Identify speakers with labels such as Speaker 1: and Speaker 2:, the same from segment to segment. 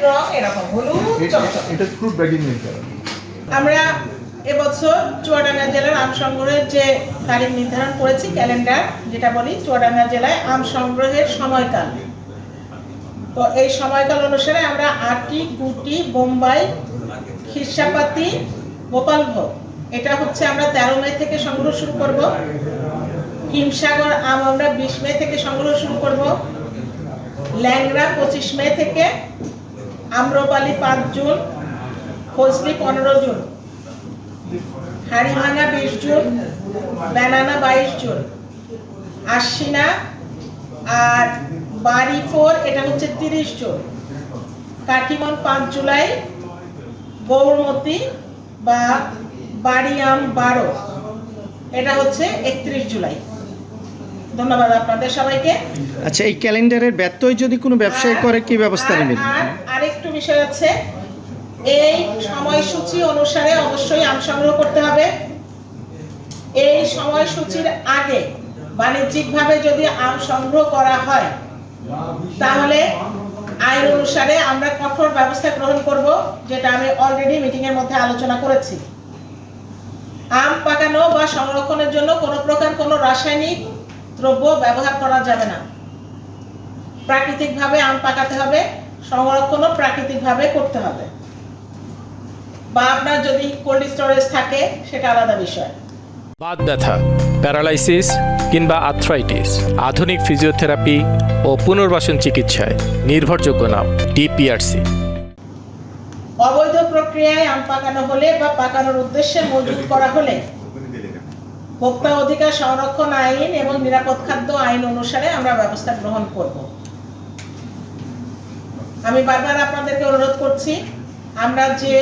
Speaker 1: রং এরকম হলুদ চকচকে।
Speaker 2: এটা ফ্রুট ব্যাগিং নেই।
Speaker 1: আমরা এবছর চুয়াডাঙ্গা জেলার আম সংগ্রহের যে তারিখ নির্ধারণ করেছি, ক্যালেন্ডার যেটা বলি, চুয়াডাঙ্গা জেলায় আম সংগ্রহের সময়কাল। তো এই সময়কাল অনুসারে আমরা আটি, গুটি, বোম্বাই, খিরসাপাতি, গোপালভোগ, এটা হচ্ছে আমরা 13 মে থেকে সংগ্রহ শুরু করব। হিমসাগর আম আমরা 20 মে থেকে সংগ্রহ শুরু করব। ল্যাংড়া 25 মে থেকে, আম্রপালি 5 জুন, ফজলি 15 জুন, হাড়িভাঙা 20 জুন, ব্যানানা 22 জুন, আশ্বিনা আর বাড়ি 4 এটা হচ্ছে 30 জুন, কাটিমন 5 জুলাই, গৌরমতি বা বাড়ি আম 12 এটা হচ্ছে 31 জুলাই। ধন্যবাদ আপনাদের সবাইকে।
Speaker 3: আচ্ছা, এই ক্যালেন্ডারের ব্যত্যয় যদি কোনো ব্যবসায়ী করে কি ব্যবস্থা নেবেন?
Speaker 1: আর আরেকটু বিষয় আছে, এই সময়সূচি অনুসারে অবশ্যই আম সংগ্রহ করতে হবে। এই সময়সূচির আগে বাণিজ্যিকভাবে যদি আম সংগ্রহ করা হয় তাহলে আইন অনুসারে আমরা কঠোর ব্যবস্থা গ্রহণ করব, যেটা আমি অলরেডি মিটিং এর মধ্যে আলোচনা করেছি। আম পাকানো বা সংরক্ষণের জন্য কোনো প্রকার কোনো রাসায়নিক দ্রব্য ব্যবহার করা যাবে না। প্রাকৃতিকভাবে আম পাকাতে হবে, সংরক্ষণও প্রাকৃতিকভাবে করতে হবে, বা আপনার যদি কোল্ড স্টোরেজ থাকে সেটা আলাদা বিষয়।
Speaker 4: বাত ব্যথা, প্যারালাইসিস কিংবা আর্থ্রাইটিস, আধুনিক ফিজিওথেরাপি ও পুনর্বাসন চিকিৎসায় নির্ভরযোগ্য নাম ডিপিআরসি।
Speaker 1: অবৈধ প্রক্রিয়ায় আম পাকানো হলে বা পাকানোর উদ্দেশ্যে মজুত করা হলে ভোক্তা অধিকার সংরক্ষণ আইন এবং নিরাপদ খাদ্য আইন অনুসারে আমরা ব্যবস্থা গ্রহণ করব। আমি বারবার আপনাদেরকে অনুরোধ করছি, আমরা যে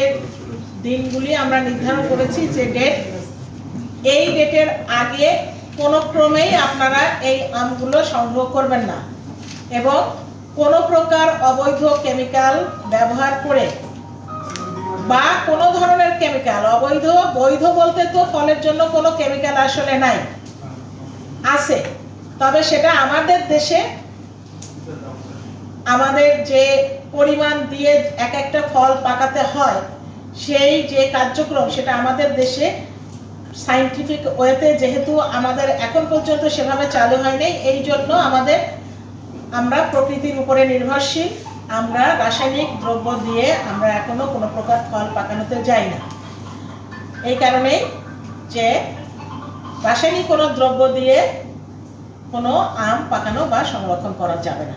Speaker 1: দিনগুলি আমরা নির্ধারণ করেছি, যে ডেট, এই ডেটের আগে কোনো ক্রমেই আপনারা এই আমগুলো সংগ্রহ করবেন না এবং কোনো প্রকার অবৈধ কেমিক্যাল ব্যবহার করে বা কোনো ধরনের কেমিক্যাল, অবৈধ বৈধ বলতে তো ফলের জন্য কোনো কেমিক্যাল আসলে নাই, আছে, তবে সেটা আমাদের দেশে আমাদের যে পরিমাণ দিয়ে এক একটা ফল পাকাতে হয় সেই যে কার্যক্রম সেটা আমাদের দেশে সায়েন্টিফিক ওয়েতে যেহেতু আমাদের এখন পর্যন্ত সেভাবে চালু হয়নি, এই জন্য আমরা প্রকৃতির উপরে নির্ভরশীল। আমরা রাসায়নিক দ্রব্য দিয়ে আমরা এখনো কোনো প্রকার ফল পাকানোতে যাই না, এই কারণেই যে রাসায়নিক কোনো দ্রব্য দিয়ে কোনো আম পাকানো বা সংরক্ষণ করা যাবে না।